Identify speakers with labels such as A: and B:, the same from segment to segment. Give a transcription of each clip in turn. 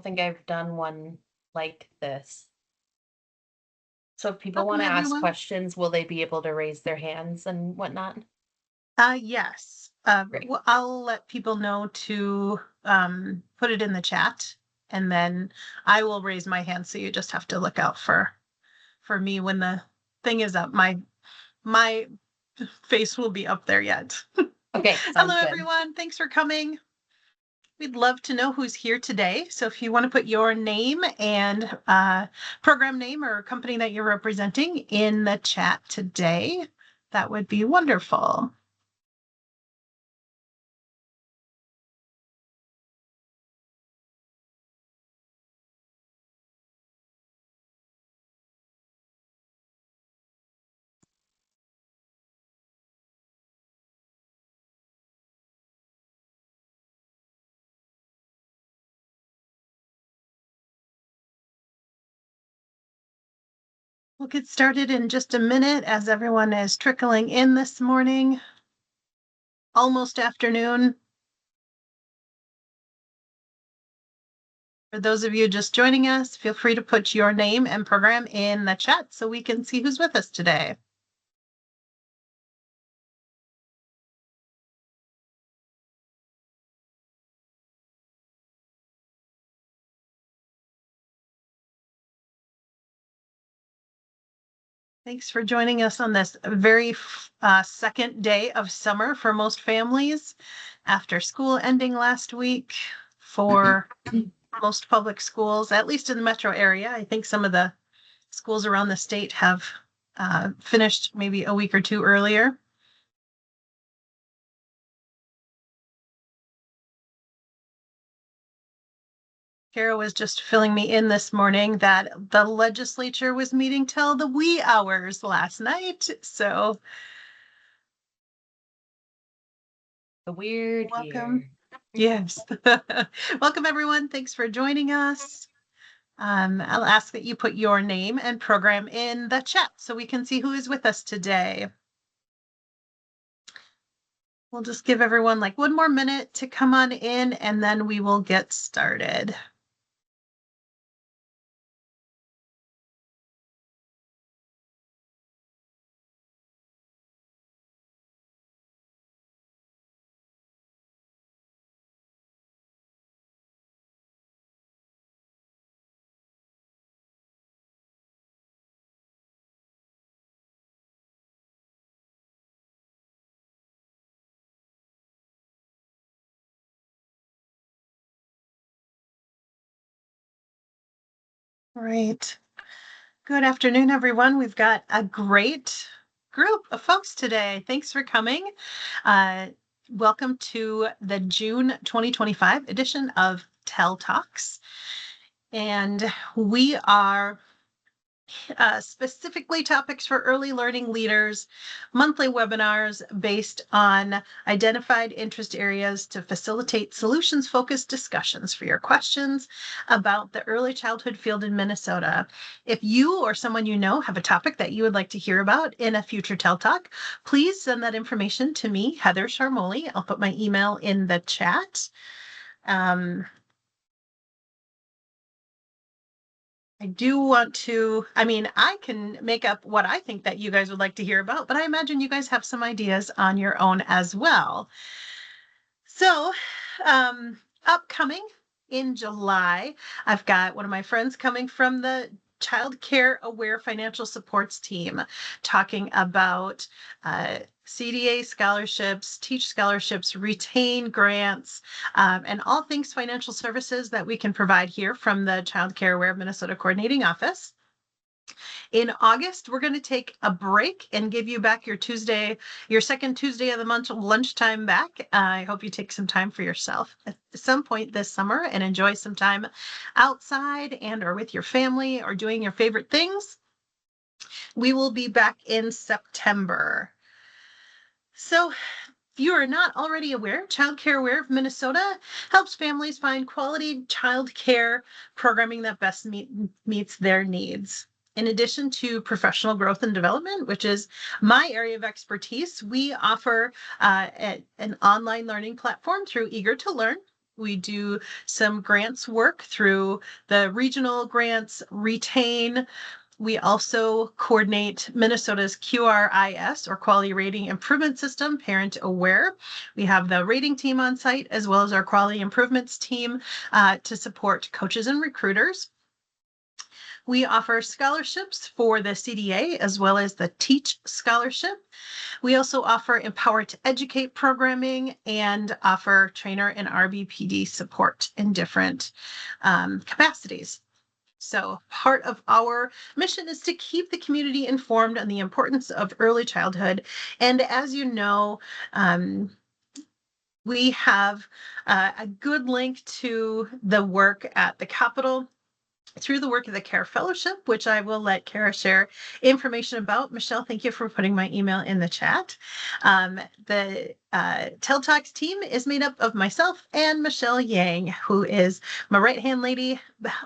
A: think I've done one like this. So if people
B: Welcome,
A: want to ask
B: everyone.
A: questions, will they be able to raise their hands and whatnot?
B: Yes.
A: Great.
B: I'll let people know to put it in the chat, and then I will raise my hand. So you just have to look out for me when the thing is up. My face will be up there yet.
A: Okay,
B: Hello,
A: sounds good.
B: everyone. Thanks for coming. We'd love to know who's here today. So if you want to put your name and program name or company that you're representing in the chat today, that would be wonderful. We'll get started in just a minute as everyone is trickling in this morning, almost afternoon. For those of you just joining us, feel free to put your name and program in the chat so we can see who's with us today. Thanks for joining us on this very second day of summer for most families after school ending last week for most public schools, at least in the metro area. I think some of the schools around the state have finished maybe a week or two earlier. Kara was just filling me in this morning that the legislature was meeting till the wee hours last night. So
A: The weird
B: welcome.
A: year.
B: Yes. Welcome, everyone. Thanks for joining us. I'll ask that you put your name and program in the chat so we can see who is with us today. We'll just give everyone like one more minute to come on in and then we will get started. All right. Good afternoon, everyone. We've got a great group of folks today. Thanks for coming. Welcome to the June 2025 edition of TEL Talks. And we are specifically topics for early learning leaders, monthly webinars based on identified interest areas to facilitate solutions-focused discussions for your questions about the early childhood field in Minnesota. If you or someone you know have a topic that you would like to hear about in a future TEL Talk, please send that information to me, Heather Sharmoli. I'll put my email in the chat. I do want to, I can make up what I think that you guys would like to hear about, but I imagine you guys have some ideas on your own as well. So, upcoming in July, I've got one of my friends coming from the Child Care Aware Financial Supports team talking about CDA scholarships, teach scholarships, retain grants, and all things financial services that we can provide here from the Child Care Aware Minnesota Coordinating Office. In August, we're going to take a break and give you back your second Tuesday of the month lunchtime back. I hope you take some time for yourself at some point this summer and enjoy some time outside and or with your family or doing your favorite things. We will be back in September. So if you are not already aware, Child Care Aware of Minnesota helps families find quality child care programming that best meets their needs. In addition to professional growth and development, which is my area of expertise, we offer an online learning platform through Eager to Learn. We do some grants work through the regional grants, Retain. We also coordinate Minnesota's QRIS, or Quality Rating Improvement System, Parent Aware. We have the rating team on site as well as our quality improvements team to support coaches and recruiters. We offer scholarships for the CDA as well as the Teach Scholarship. We also offer Empower to Educate programming and offer trainer and RBPD support in different capacities. So part of our mission is to keep the community informed on the importance of early childhood. And as you know, we have a good link to the work at the Capitol through the work of the CARE Fellowship, which I will let Kara share information about. Michelle, thank you for putting my email in the chat. The TEL Talks team is made up of myself and Michelle Yang, who is my right-hand lady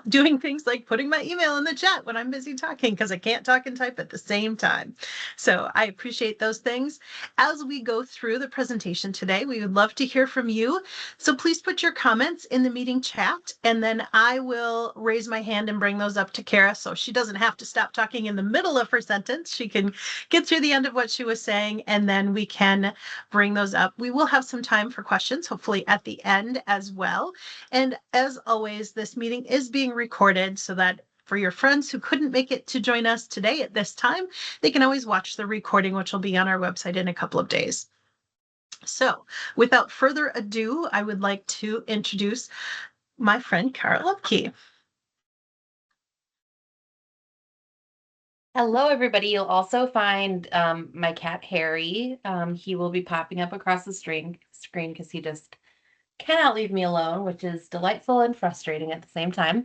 B: doing things like putting my email in the chat when I'm busy talking because I can't talk and type at the same time. So I appreciate those things. As we go through the presentation today, we would love to hear from you. So please put your comments in the meeting chat, and then I will raise my hand and bring those up to Kara so she doesn't have to stop talking in the middle of her sentence. She can get through the end of what she was saying, and then we can bring those up. We will have some time for questions, hopefully at the end as well. And as always, this meeting is being recorded so that for your friends who couldn't make it to join us today at this time, they can always watch the recording, which will be on our website in a couple of days. So without further ado, I would like to introduce my friend Kara Lupke.
A: Hello, everybody. You'll also find my cat Harry. He will be popping up across the screen because he just cannot leave me alone, which is delightful and frustrating at the same time.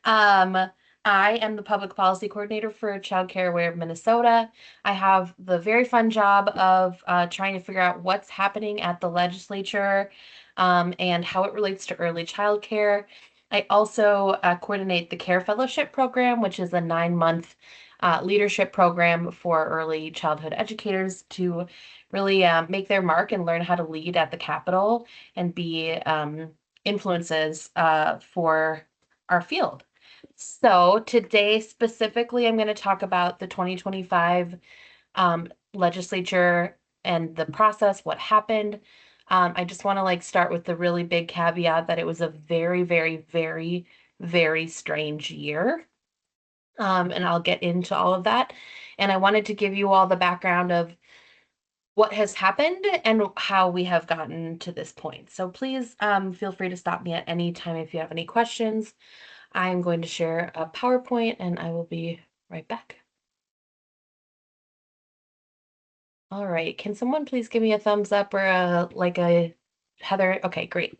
A: I am the public policy coordinator for Child Care Aware of Minnesota. I have the very fun job of trying to figure out what's happening at the legislature and how it relates to early child care. I also coordinate the Care Fellowship program, which is a 9-month leadership program for early childhood educators to really make their mark and learn how to lead at the Capitol and be influences for our field. So today specifically, I'm going to talk about the 2025 legislature and the process, what happened. I just want to start with the really big caveat that it was a very, very, very, very strange year. And I'll get into all of that. And I wanted to give you all the background of what has happened and how we have gotten to this point. So please feel free to stop me at any time if you have any questions. I am going to share a PowerPoint and I will be right back. All right, can someone please give me a thumbs up or a Heather? Okay, great.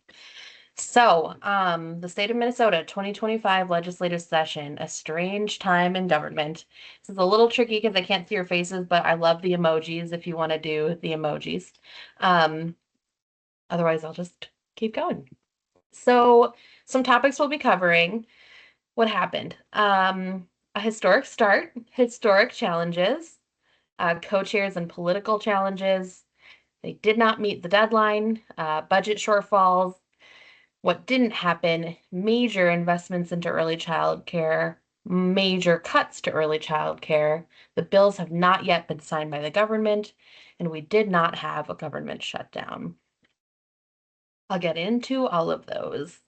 A: So, the state of Minnesota 2025 legislative session, a strange time in government. This is a little tricky because I can't see your faces, but I love the emojis if you want to do the emojis. Otherwise, I'll just keep going. So, some topics we'll be covering. What happened? A historic start, historic challenges, co-chairs and political challenges. They did not meet the deadline, budget shortfalls. What didn't happen, major investments into early child care, major cuts to early child care. The bills have not yet been signed by the government, and we did not have a government shutdown. I'll get into all of those.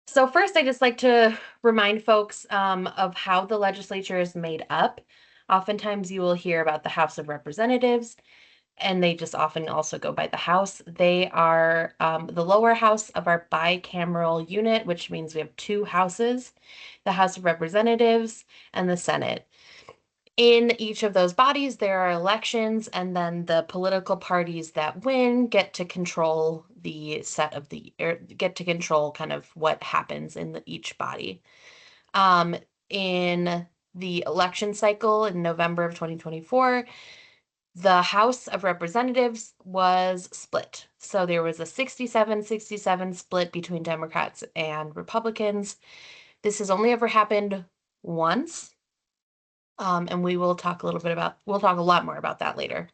A: So first, I just like to remind folks of how the legislature is made up. Oftentimes you will hear about the House of Representatives, and they just often also go by the House. They are the lower house of our bicameral unit, which means we have two houses, the House of Representatives and the Senate. In each of those bodies, there are elections, and then the political parties that win get to control get to control kind of what happens in each body. In the election cycle in November of 2024, the House of Representatives was split. So there was a 67-67 split between Democrats and Republicans. This has only ever happened once. And we'll talk a lot more about that later.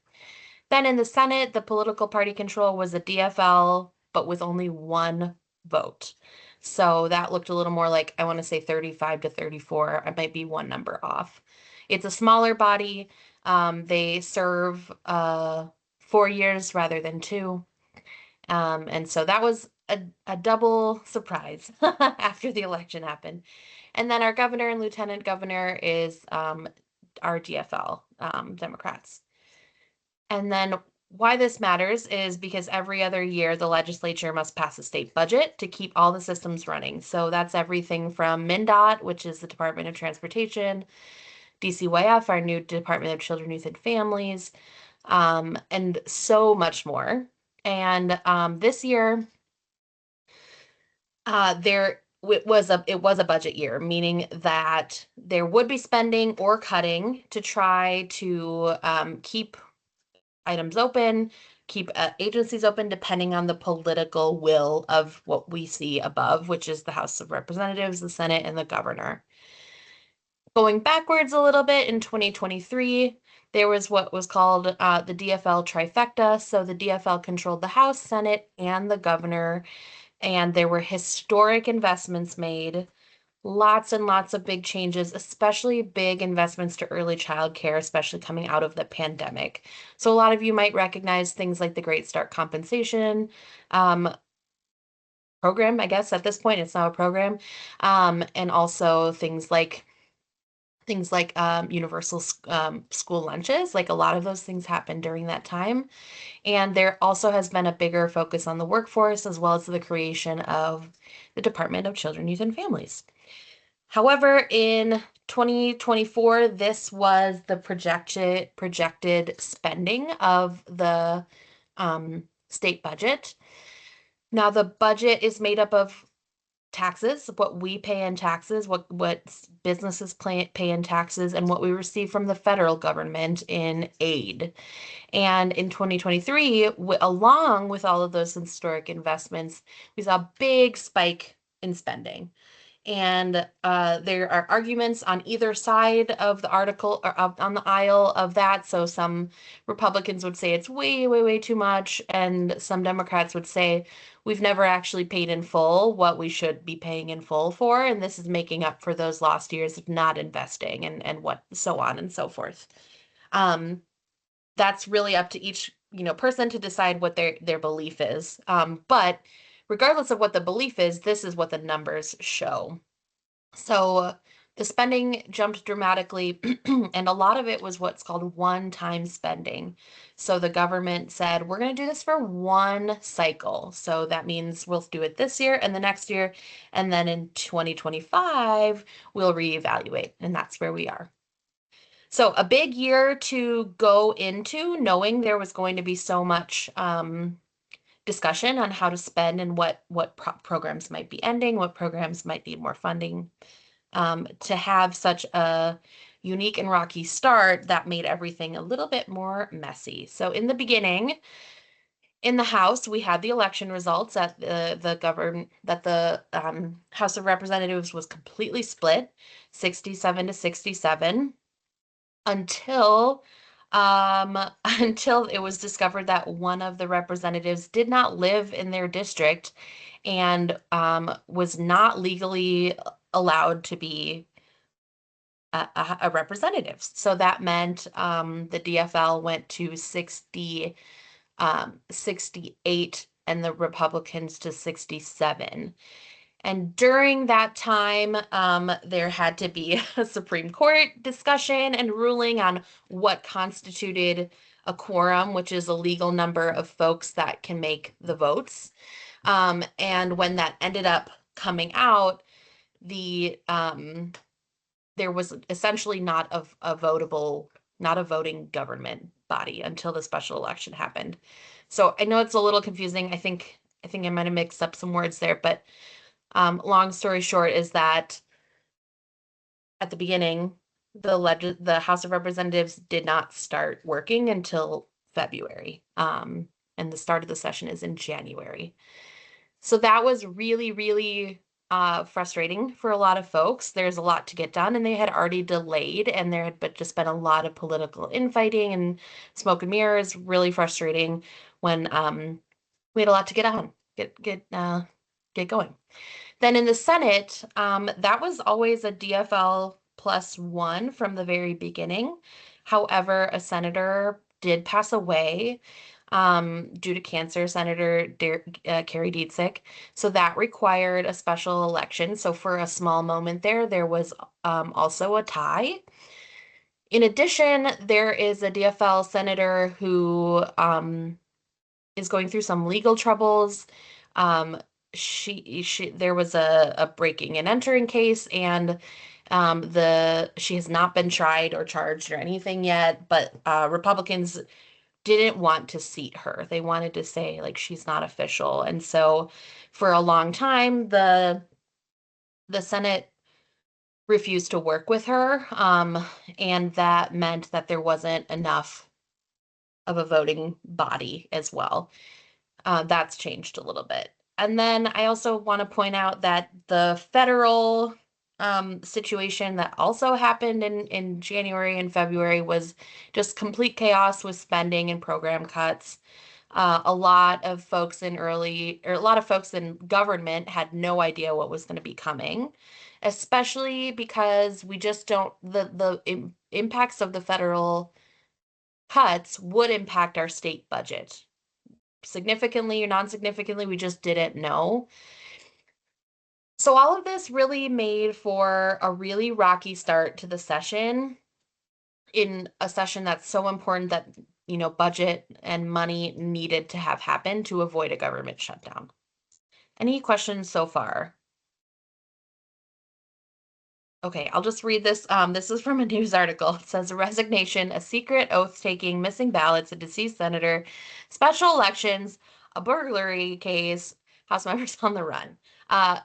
A: Then in the Senate, the political party control was a DFL, but with only one vote. So that looked a little more like, I want to say 35 to 34. I might be one number off. It's a smaller body. They serve 4 years rather than two. And so that was a double surprise after the election happened. And then our governor and lieutenant governor is our DFL, Democrats. And then why this matters is because every other year the legislature must pass a state budget to keep all the systems running. So that's everything from MnDOT, which is the Department of Transportation, DCYF, our new Department of Children, Youth, and Families, and so much more. And this year, it was a budget year, meaning that there would be spending or cutting to try to keep items open, keep agencies open, depending on the political will of what we see above, which is the House of Representatives, the Senate, and the governor. Going backwards a little bit in 2023, there was what was called the DFL trifecta. So the DFL controlled the House, Senate, and the governor, and there were historic investments made. Lots and lots of big changes, especially big investments to early child care, especially coming out of the pandemic. So a lot of you might recognize things like the Great Start Compensation program. I guess at this point it's now a program, and also things like universal school lunches. Like a lot of those things happened during that time. And there also has been a bigger focus on the workforce as well as the creation of the Department of Children, Youth, and Families. However, in 2024, this was the projected spending of the state budget. Now, the budget is made up of taxes, what we pay in taxes, what businesses pay in taxes, and what we receive from the federal government in aid. And in 2023, along with all of those historic investments, we saw a big spike in spending. And there are arguments on either side of the article or on the aisle of that. So some Republicans would say it's way, way, way too much. And some Democrats would say we've never actually paid in full what we should be paying in full for. And this is making up for those lost years of not investing and what so on and so forth. That's really up to each person to decide what their belief is. But regardless of what the belief is, this is what the numbers show. So the spending jumped dramatically, and a lot of it was what's called one-time spending. So the government said, we're going to do this for one cycle. So that means we'll do it this year and the next year, and then in 2025, we'll reevaluate, and that's where we are. So a big year to go into, knowing there was going to be so much discussion on how to spend and what programs might be ending, what programs might need more funding. To have such a unique and rocky start, that made everything a little bit more messy. So in the beginning, in the House, we had the election results at the House of Representatives was completely split, 67 to 67, until until it was discovered that one of the representatives did not live in their district and was not legally allowed to be a representative. So that meant the DFL went to 68 and the Republicans to 67. And during that time, there had to be a Supreme Court discussion and ruling on what constituted a quorum, which is a legal number of folks that can make the votes. And when that ended up coming out, there was essentially not a voting government body until the special election happened. So I know it's a little confusing. I think I might have mixed up some words there, but long story short is that at the beginning, the House of Representatives did not start working until February, and the start of the session is in January. So that was really, really frustrating for a lot of folks. There's a lot to get done, and they had already delayed, and there had just been a lot of political infighting and smoke and mirrors. Really frustrating when we had a lot to get on, get going. Then in the Senate, that was always a DFL +1 from the very beginning. However, a senator did pass away due to cancer, Kerry Dietzig. So that required a special election. So for a small moment there was also a tie. In addition, there is a DFL senator who is going through some legal troubles. Um, there was a breaking and entering case, and she has not been tried or charged or anything yet, but Republicans didn't want to seat her. They wanted to say like she's not official. And so for a long time the Senate refused to work with her. And that meant that there wasn't enough of a voting body as well. That's changed a little bit. And then I also want to point out that the federal situation that also happened in January and February was just complete chaos with spending and program cuts. A lot of folks in government had no idea what was going to be coming, especially because we just don't, the impacts of the federal cuts would impact our state budget significantly or non-significantly. We just didn't know. So all of this really made for a really rocky start to the session, in a session that's so important that, budget and money needed to have happen to avoid a government shutdown. Any questions so far? Okay, I'll just read this. This is from a news article. It says a resignation, a secret oath taking, missing ballots, a deceased senator, special elections, a burglary case, House members on the run.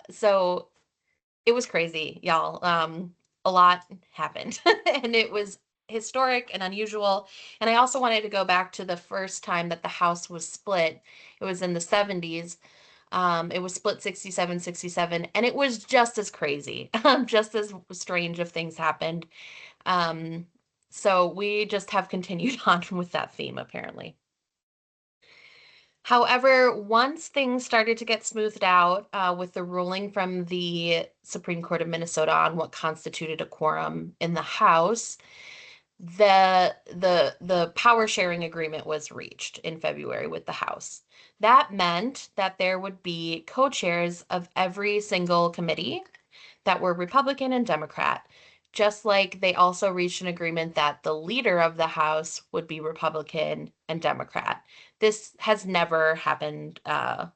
A: So it was crazy, y'all. A lot happened and it was historic and unusual. And I also wanted to go back to the first time that the House was split. It was in the 70s. It was split 67-67, and it was just as crazy, just as strange of things happened. Um, so we just have continued on with that theme, apparently. However, once things started to get smoothed out with the ruling from the Supreme Court of Minnesota on what constituted a quorum in the House, the power sharing agreement was reached in February with the House. That meant that there would be co-chairs of every single committee that were Republican and Democrat, just like they also reached an agreement that the leader of the House would be Republican and Democrat. This has never happened. Sorry,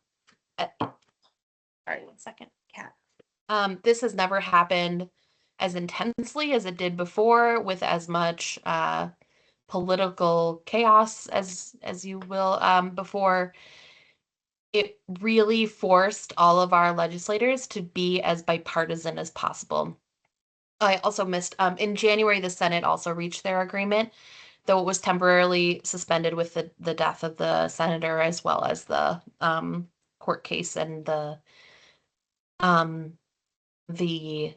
A: 1 second, cat. This has never happened as intensely as it did before, with as much political chaos as you will before. It really forced all of our legislators to be as bipartisan as possible. I also missed in January, the Senate also reached their agreement, though it was temporarily suspended with the death of the senator, as well as the court case and um, the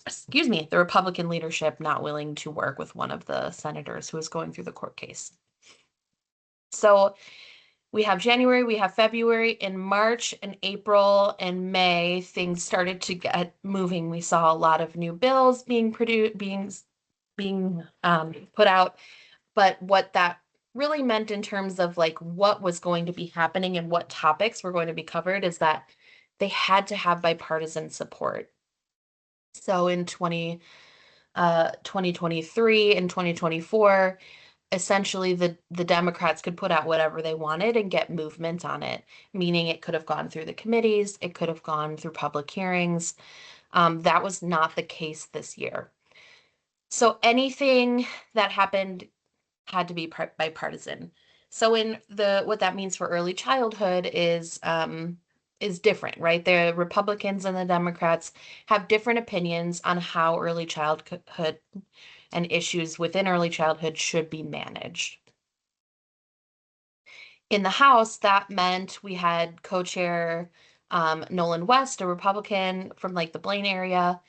A: excuse me, the Republican leadership not willing to work with one of the senators who was going through the court case. So we have January, we have February. In March and April and May, things started to get moving. We saw a lot of new bills being produced, being put out. But what that really meant in terms of like what was going to be happening and what topics were going to be covered is that they had to have bipartisan support. So in 2023 and 2024, essentially the Democrats could put out whatever they wanted and get movement on it, meaning it could have gone through the committees, it could have gone through public hearings. That was not the case this year. So anything that happened had to be bipartisan. So in what that means for early childhood is different, right? The Republicans and the Democrats have different opinions on how early childhood and issues within early childhood should be managed. In the House, that meant we had co-chair Nolan West, a Republican from like the Blaine area,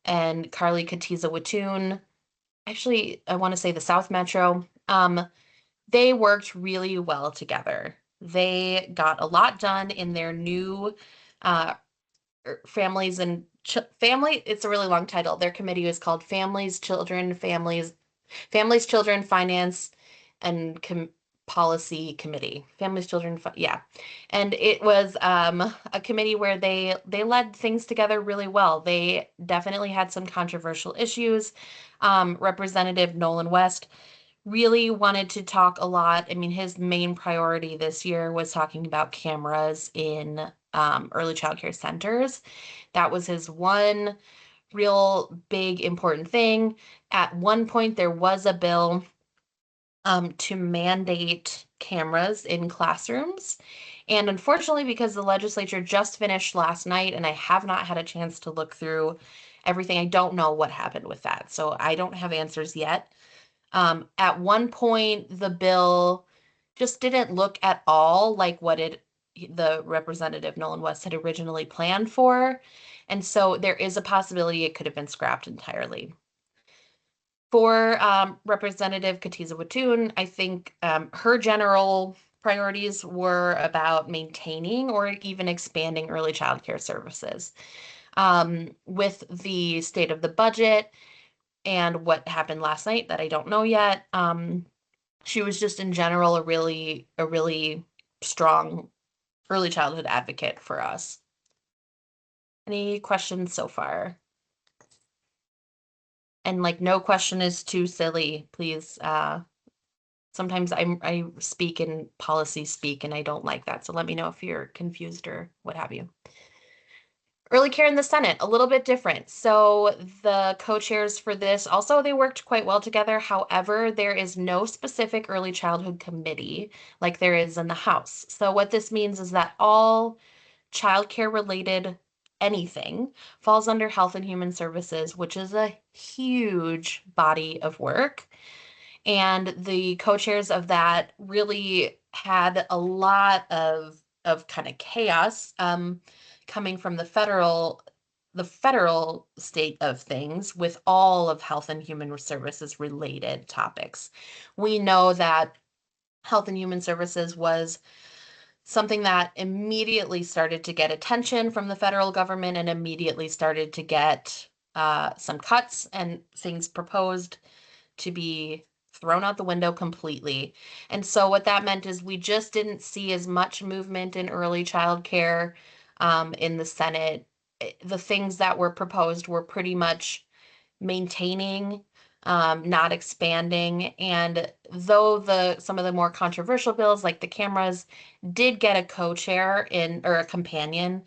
A: and Carly Katiza-Wattoon, actually, I want to say the South Metro. They worked really well together. They got a lot done in their new uh, families and family. It's a really long title. Their committee is called Families, Children, Finance, and Policy Committee. Families, Children, yeah. And it was a committee where they led things together really well. They definitely had some controversial issues. Representative Nolan West really wanted to talk a lot. I mean, his main priority this year was talking about cameras in early child care centers. That was his one real big important thing. At one point, there was a bill to mandate cameras in classrooms. And unfortunately, because the legislature just finished last night and I have not had a chance to look through everything, I don't know what happened with that. So I don't have answers yet. At one point, the bill just didn't look at all like what the Representative Nolan West had originally planned for. And so there is a possibility it could have been scrapped entirely. For Representative Katiza Watoon, I think her general priorities were about maintaining or even expanding early child care services. With the state of the budget and what happened last night that I don't know yet, she was just in general a really strong early childhood advocate for us. Any questions so far? And like no question is too silly, please. Sometimes I speak in policy speak and I don't like that. So let me know if you're confused or what have you. Early care in the Senate, a little bit different. So the co-chairs for this, also they worked quite well together. However, there is no specific early childhood committee like there is in the House. So what this means is that all childcare related anything falls under Health and Human Services, which is a huge body of work. And the co-chairs of that really had a lot of kind of chaos coming from the federal state of things with all of Health and Human Services related topics. We know that Health and Human Services was something that immediately started to get attention from the federal government and immediately started to get some cuts and things proposed to be thrown out the window completely. And so what that meant is we just didn't see as much movement in early child care in the Senate. The things that were proposed were pretty much maintaining, not expanding. And though some of the more controversial bills, like the cameras, did get a co-chair in or a companion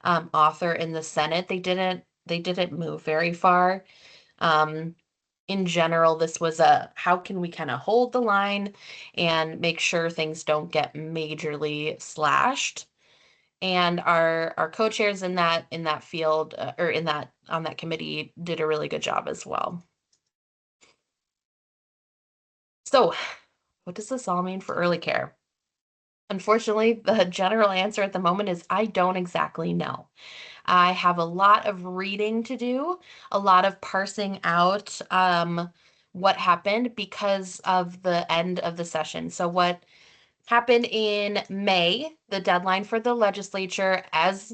A: author in the Senate, they didn't move very far. Um, in general, this was a how can we kind of hold the line and make sure things don't get majorly slashed. And our co-chairs in that field or in that on that committee did a really good job as well. So, what does this all mean for early care? Unfortunately, the general answer at the moment is I don't exactly know. I have a lot of reading to do, a lot of parsing out what happened because of the end of the session. So, what happened in May, the deadline for the legislature, as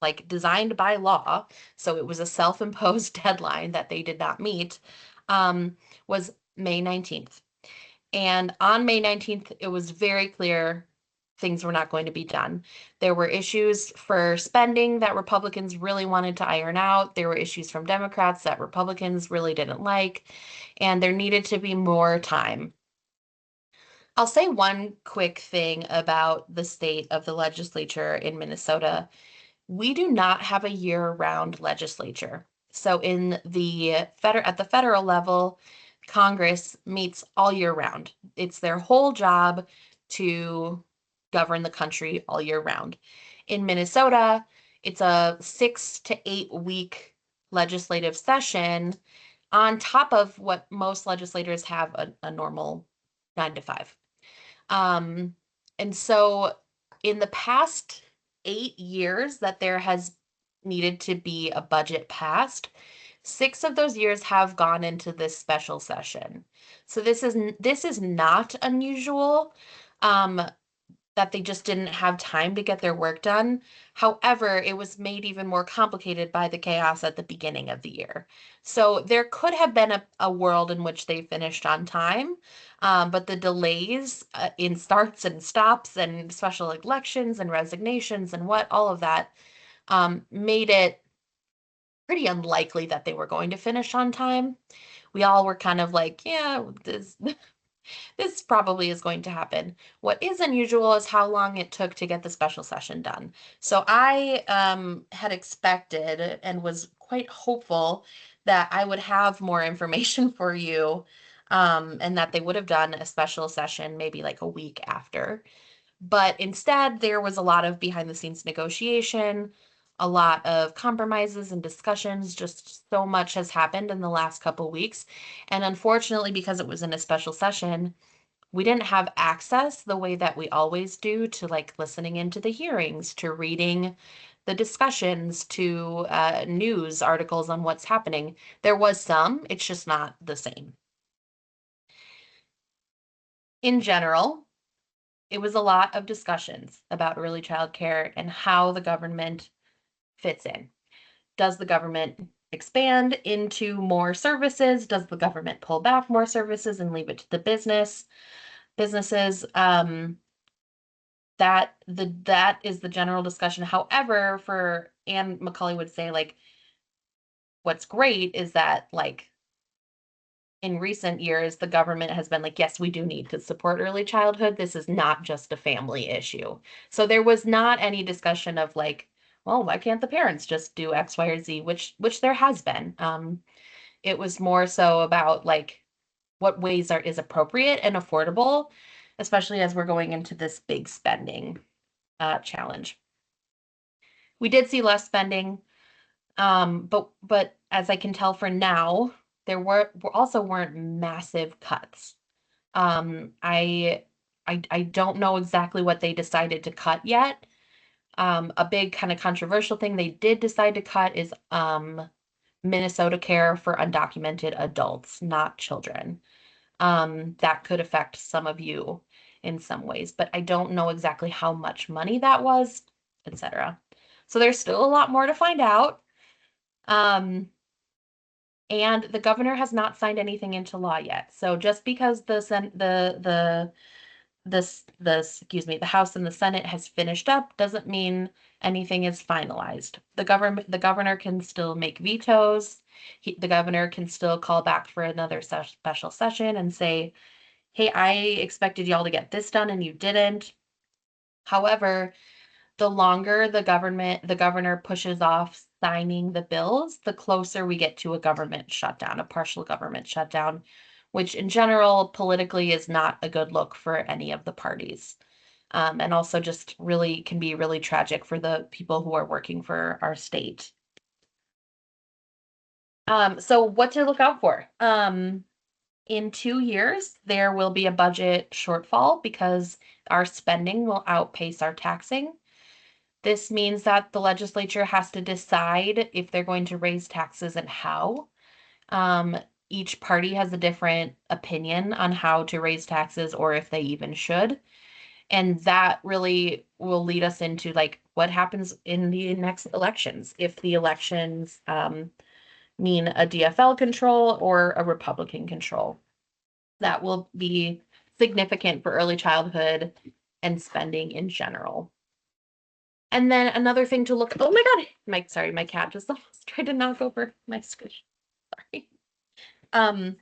A: like designed by law, so it was a self-imposed deadline that they did not meet, was May 19th. And on May 19th, it was very clear things were not going to be done. There were issues for spending that Republicans really wanted to iron out. There were issues from Democrats that Republicans really didn't like, and there needed to be more time. I'll say one quick thing about the state of the legislature in Minnesota. We do not have a year-round legislature. So at the federal level, Congress meets all year round. It's their whole job to govern the country all year round. In Minnesota, it's a 6 to 8 week legislative session on top of what most legislators have a normal 9 to 5. Um, and so in the past 8 years that there has needed to be a budget passed, 6 of those years have gone into this special session. So this is not unusual. Um, that they just didn't have time to get their work done. However, it was made even more complicated by the chaos at the beginning of the year. So there could have been a world in which they finished on time, but the delays in starts and stops and special elections and resignations and all of that made it pretty unlikely that they were going to finish on time. We all were kind of like, yeah, this probably is going to happen. What is unusual is how long it took to get the special session done. So I had expected and was quite hopeful that I would have more information for you, and that they would have done a special session maybe like a week after. But instead, there was a lot of behind the scenes negotiation, a lot of compromises and discussions. Just so much has happened in the last couple weeks. And unfortunately, because it was in a special session, we didn't have access the way that we always do to like listening into the hearings, to reading the discussions, to news articles on what's happening. There was some, it's just not the same. In general, it was a lot of discussions about early child care and how the government fits in. Does the government expand into more services? Does the government pull back more services and leave it to the businesses? That is the general discussion. However, for Anne McCauley would say, like, what's great is that, like, in recent years, the government has been like, yes, we do need to support early childhood. This is not just a family issue. So there was not any discussion of like, well, why can't the parents just do X, Y, or Z, which there has been. It was more so about like what ways is appropriate and affordable, especially as we're going into this big spending challenge. We did see less spending, but as I can tell for now, there also weren't massive cuts. Um, I I don't know exactly what they decided to cut yet. A big kind of controversial thing they did decide to cut is Minnesota Care for undocumented adults, not children. That could affect some of you in some ways, but I don't know exactly how much money that was, etc. So there's still a lot more to find out. Um, and the governor has not signed anything into law yet. So just because the House and the Senate has finished up doesn't mean anything is finalized. The governor can still make vetoes. The governor can still call back for another special session and say, hey, I expected y'all to get this done and you didn't. However, the longer the governor pushes off signing the bills, the closer we get to a government shutdown, a partial government shutdown, which in general politically is not a good look for any of the parties. And also just really can be really tragic for the people who are working for our state. So what to look out for? In 2 years, there will be a budget shortfall because our spending will outpace our taxing. This means that the legislature has to decide if they're going to raise taxes and how. Um, each party has a different opinion on how to raise taxes or if they even should. And that really will lead us into like what happens in the next elections. If the elections mean a DFL control or a Republican control, that will be significant for early childhood and spending in general. And then another thing to look, oh my God, sorry, my cat just almost tried to knock over my squish. Sorry. Um,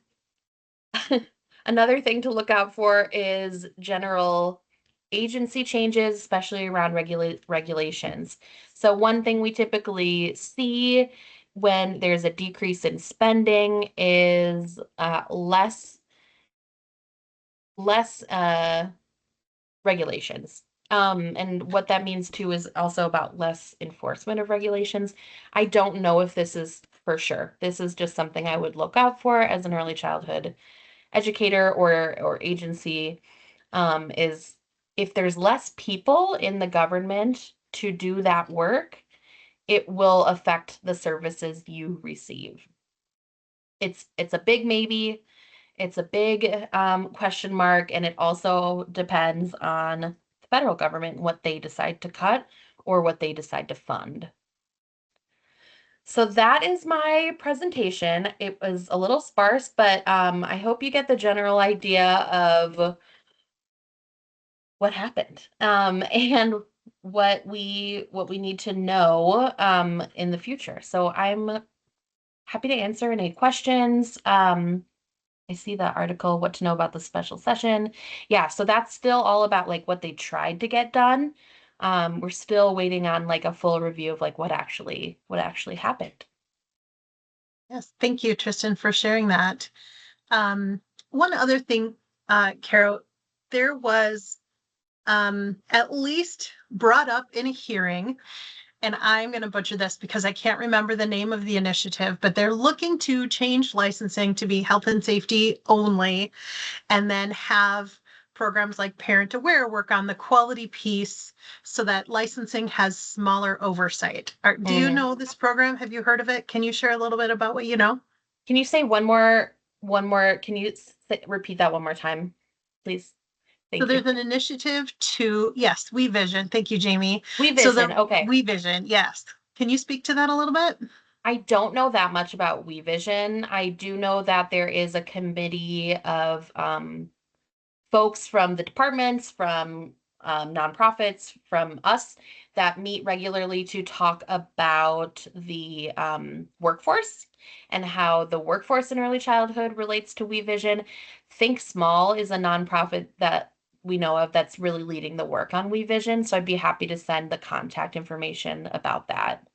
A: another thing to look out for is general agency changes, especially around regulations. So one thing we typically see when there's a decrease in spending is less regulations. And what that means too is also about less enforcement of regulations. I don't know if this is for sure. This is just something I would look out for as an early childhood educator or agency, is if there's less people in the government to do that work, it will affect the services you receive. It's a big maybe. It's a big question mark, and it also depends on federal government and what they decide to cut or what they decide to fund. So that is my presentation. It was a little sparse, but I hope you get the general idea of what happened and what we need to know in the future. So I'm happy to answer any questions. I see the article, what to know about the special session. Yeah, so that's still all about like what they tried to get done. We're still waiting on like a full review of like what actually happened.
B: Yes, thank you, Tristan, for sharing that. One other thing, Carol, there was at least brought up in a hearing, and I'm going to butcher this because I can't remember the name of the initiative, but they're looking to change licensing to be health and safety only, and then have programs like Parent Aware work on the quality piece so that licensing has smaller oversight. Do you know this program? Have you heard of it? Can you share a little bit about what you know?
A: Can you say one more, can you repeat that one more time, please?
B: So
A: Thank you.
B: there's an initiative to, yes, We Vision. Thank you, Jamie.
A: We
B: So
A: Vision,
B: the
A: okay.
B: We Vision, yes. Can you speak to that a little bit?
A: I don't know that much about We Vision. I do know that there is a committee of folks from the departments, from nonprofits, from us that meet regularly to talk about the workforce and how the workforce in early childhood relates to We Vision. Think Small is a nonprofit that we know of that's really leading the work on We Vision. So I'd be happy to send the contact information about that.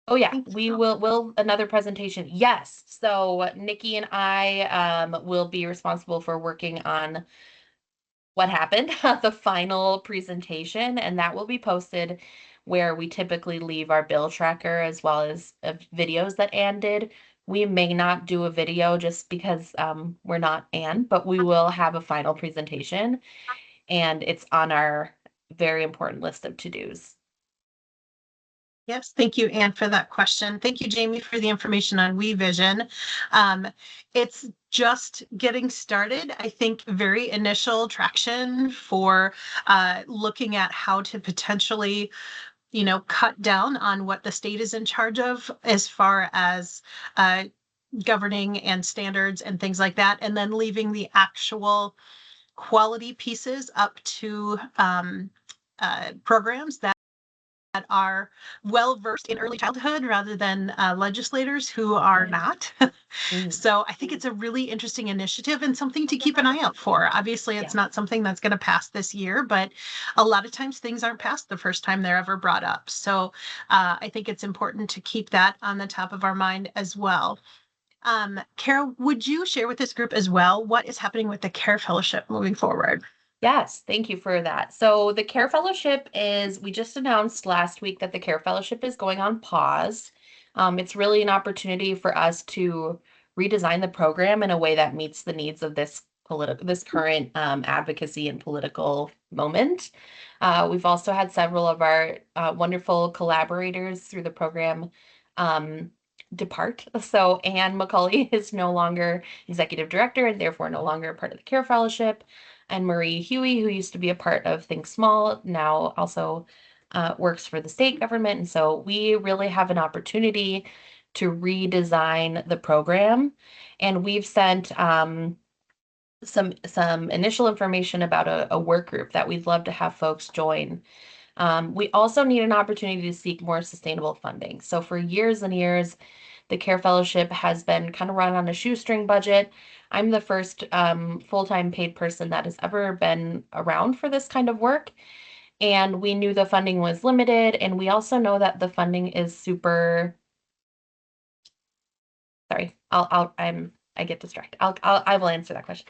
A: Oh yeah, we will another presentation. Yes. So Nikki and I will be responsible for working on what happened, the final presentation, and that will be posted where we typically leave our bill tracker as well as videos that Anne did. We may not do a video just because we're not Anne, but we will have a final presentation, and it's on our very important list of to-dos.
B: Yes, thank you, Anne, for that question. Thank you, Jamie, for the information on We Vision. It's just getting started. I think very initial traction for looking at how to potentially, cut down on what the state is in charge of as far as governing and standards and things like that, and then leaving the actual quality pieces up to programs that are well versed in early childhood rather than legislators who are not. So I think it's a really interesting initiative and something to keep an eye out for. Obviously, it's not something that's going to pass this year, but a lot of times things aren't passed the first time they're ever brought up. So I think it's important to keep that on the top of our mind as well. Carol, would you share with this group as well what is happening with the CARE Fellowship moving forward?
A: Yes, thank you for that. So the CARE Fellowship we just announced last week that the CARE Fellowship is going on pause. It's really an opportunity for us to redesign the program in a way that meets the needs of this current advocacy and political moment. We've also had several of our wonderful collaborators through the program depart. So Anne McCauley is no longer executive director and therefore no longer a part of the CARE Fellowship. And Marie Huey, who used to be a part of Think Small, now also works for the state government. And so we really have an opportunity to redesign the program. And we've sent some initial information about a work group that we'd love to have folks join. We also need an opportunity to seek more sustainable funding. So for years and years, the CARE Fellowship has been kind of run on a shoestring budget. I'm the first full-time paid person that has ever been around for this kind of work. And we knew the funding was limited. And we also know that the funding is super, sorry, I get distracted. I will answer that question.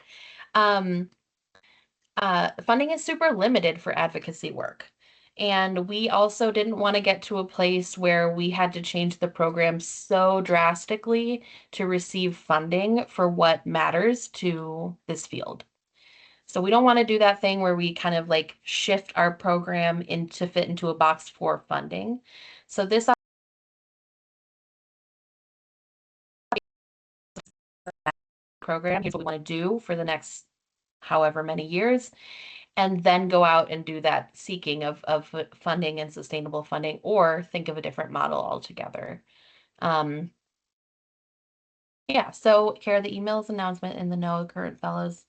A: Funding is super limited for advocacy work. And we also didn't want to get to a place where we had to change the program so drastically to receive funding for what matters to this field. So we don't want to do that thing where we kind of like shift our program to fit into a box for funding. So this program, here's what we want to do for the next however many years. and then go out and do that seeking of funding and sustainable funding, or think of a different model altogether. Um, yeah, so Kara, the emails announcement in the NOAA current fellows.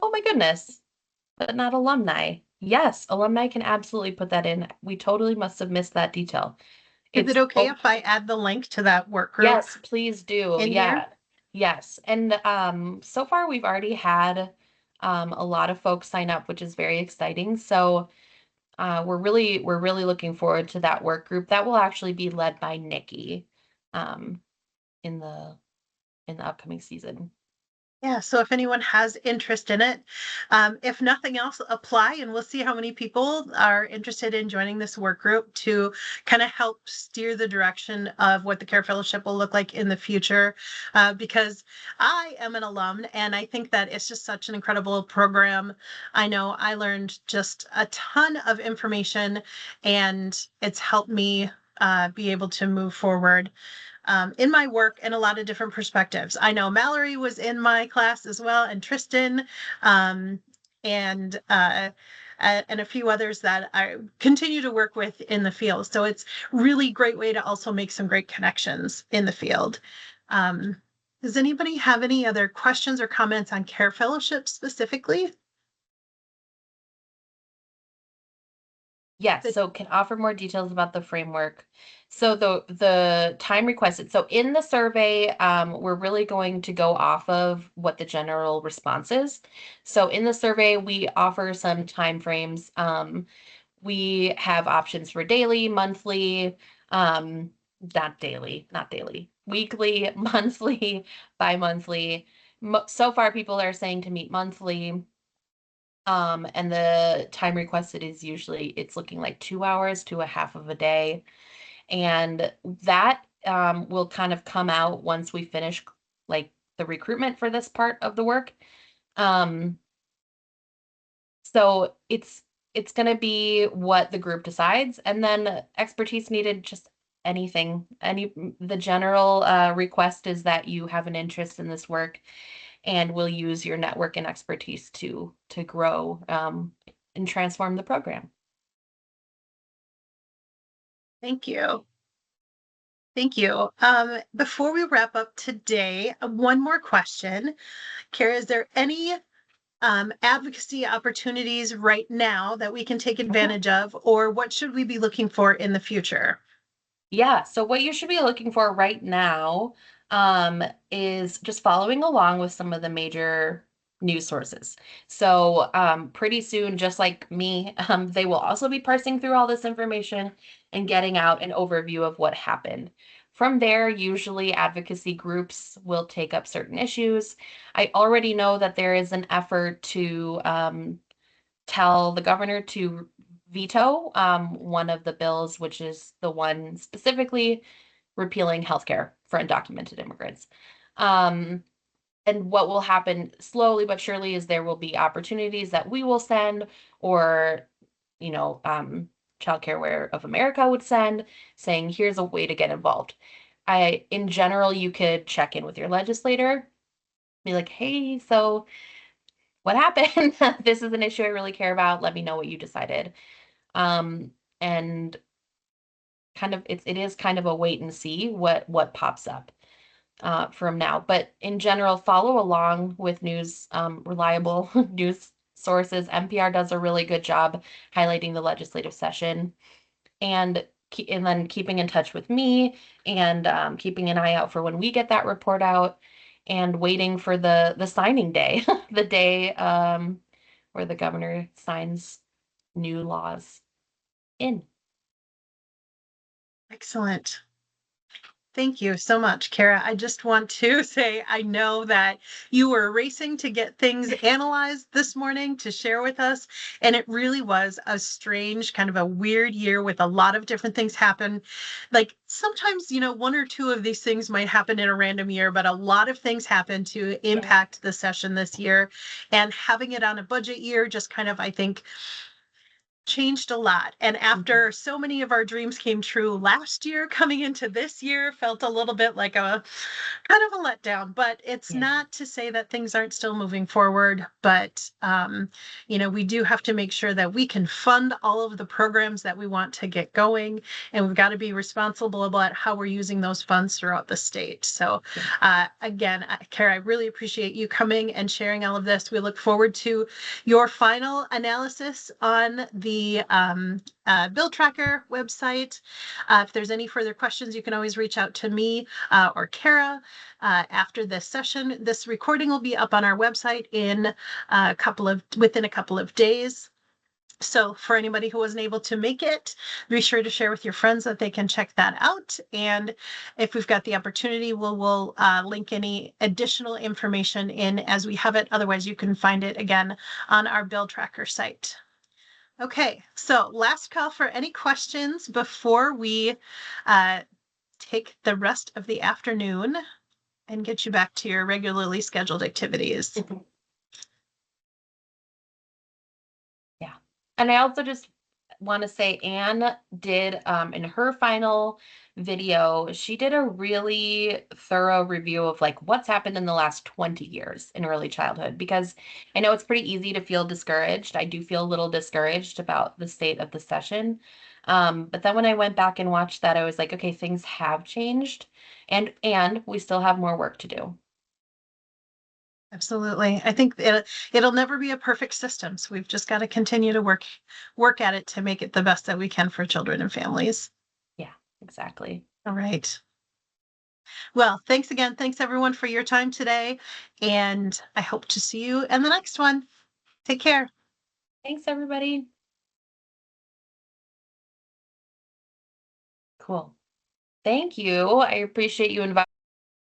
A: Oh my goodness, but not alumni. Yes, alumni can absolutely put that in. We totally must have missed that detail.
B: Is it
A: It's
B: okay if I add the link to that work group
A: yes, please do.
B: in here?
A: Yeah. Yes. And so far we've already had a lot of folks sign up, which is very exciting. So we're really looking forward to that work group. That will actually be led by Nikki um in the upcoming season.
B: Yeah, so if anyone has interest in it, if nothing else, apply and we'll see how many people are interested in joining this work group to kind of help steer the direction of what the Care Fellowship will look like in the future. Because I am an alum and I think that it's just such an incredible program. I know I learned just a ton of information and it's helped me be able to move forward in my work in a lot of different perspectives. I know Mallory was in my class as well, and Tristan, um, and uh, and a few others that I continue to work with in the field. So it's really great way to also make some great connections in the field. Um, does anybody have any other questions or comments on Care Fellowship specifically?
A: Yes, so can offer more details about the framework. So the time requested. So in the survey, we're really going to go off of what the general response is. So in the survey, we offer some time frames. We have options for daily, monthly, not daily, not daily, weekly, monthly, bi-monthly. So far, people are saying to meet monthly. And the time requested is usually it's looking like 2 hours to a half of a day. And that will kind of come out once we finish like the recruitment for this part of the work. Um, so it's going to be what the group decides, and then expertise needed, just anything. The general request is that you have an interest in this work and will use your network and expertise to grow and transform the program.
B: Thank you. Thank you. Before we wrap up today, one more question. Kara, is there any advocacy opportunities right now that we can take advantage of, or what should we be looking for in the future?
A: Yeah, so what you should be looking for right now is just following along with some of the major news sources. So pretty soon, just like me, they will also be parsing through all this information and getting out an overview of what happened. From there, usually advocacy groups will take up certain issues. I already know that there is an effort to tell the governor to veto one of the bills, which is the one specifically repealing healthcare for undocumented immigrants. Um, and what will happen slowly but surely is there will be opportunities that we will send, or, you know, Child Care Aware of America would send, saying, here's a way to get involved. In general, you could check in with your legislator, be like, hey, so what happened? This is an issue I really care about. Let me know what you decided. Um, and kind of it is kind of a wait and see what pops up from now. But in general, follow along with news, reliable news sources. NPR does a really good job highlighting the legislative session, and then keeping in touch with me, and keeping an eye out for when we get that report out, and waiting for the signing day, the day where the governor signs new laws in.
B: Excellent. Thank you so much, Kara. I just want to say I know that you were racing to get things analyzed this morning to share with us. And it really was a strange, kind of a weird year with a lot of different things happen. Like sometimes, one or two of these things might happen in a random year, but a lot of things happen to impact the session this year. And having it on a budget year just kind of, I think, changed a lot. And after so many of our dreams came true last year, coming into this year felt a little bit like a kind of a letdown, but it's
A: Yeah.
B: not to say that things aren't still moving forward. But, we do have to make sure that we can fund all of the programs that we want to get going. And we've got to be responsible about how we're using those funds throughout the state. So, again, Kara, I really appreciate you coming and sharing all of this. We look forward to your final analysis on the Bill Tracker website. If there's any further questions, you can always reach out to me or Kara after this session. This recording will be up on our website within a couple of days. So for anybody who wasn't able to make it, be sure to share with your friends that they can check that out. And if we've got the opportunity, we'll link any additional information in as we have it. Otherwise, you can find it again on our Bill Tracker site. Okay, so last call for any questions before we take the rest of the afternoon and get you back to your regularly scheduled activities.
A: Yeah. And I also just want to say Anne did in her final video, she did a really thorough review of like what's happened in the last 20 years in early childhood, because I know it's pretty easy to feel discouraged. I do feel a little discouraged about the state of the session. But then when I went back and watched that, I was like, okay, things have changed and we still have more work to do.
B: Absolutely. I think it'll never be a perfect system. So we've just got to continue to work at it to make it the best that we can for children and families.
A: Yeah, exactly.
B: All right. Well, thanks again. Thanks everyone for your time today. And I hope to see you in the next one. Take care.
A: Thanks, everybody. Cool. Thank you. I appreciate you inviting